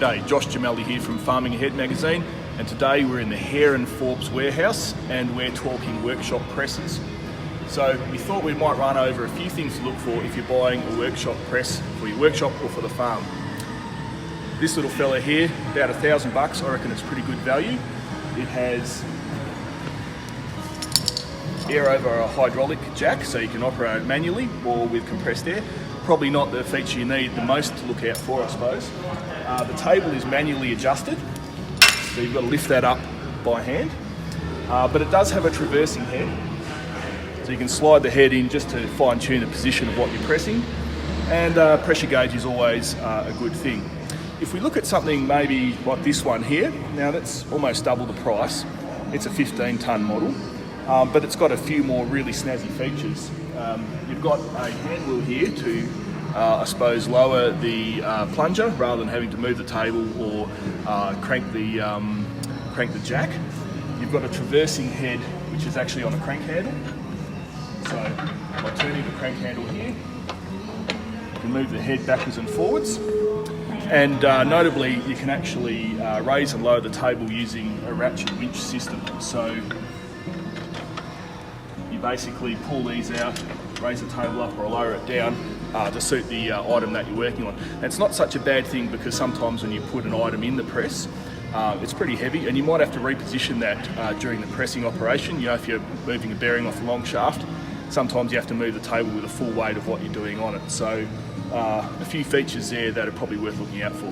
G'day, Josh Giumelli here from Farming Ahead magazine, and today we're in the Hare Forbes warehouse and we're talking workshop presses. So we thought we might run over a few things to look for if you're buying a workshop press for your workshop or for the farm. This little fella here, about $1,000, I reckon it's pretty good value. It has air over a hydraulic jack, so you can operate it manually or with compressed air. Probably not the feature you need the most to look out for, I suppose. The table is manually adjusted, so you've got to lift that up by hand. But it does have a traversing head, so you can slide the head in just to fine-tune the position of what you're pressing. And pressure gauge is always a good thing. If we look at something maybe like this one here, now that's almost double the price. It's a 15-ton model. But it's got a few more really snazzy features. You've got a hand wheel here to, I suppose, lower the plunger rather than having to move the table or crank the jack. You've got a traversing head which is actually on a crank handle. So by turning the crank handle here, you can move the head backwards and forwards. And notably, you can actually raise and lower the table using a ratchet winch system. So basically pull these out, raise the table up or lower it down to suit the item that you're working on. And it's not such a bad thing because sometimes when you put an item in the press, it's pretty heavy and you might have to reposition that during the pressing operation. You know, if you're moving a bearing off a long shaft, sometimes you have to move the table with the full weight of what you're doing on it. So a few features there that are probably worth looking out for.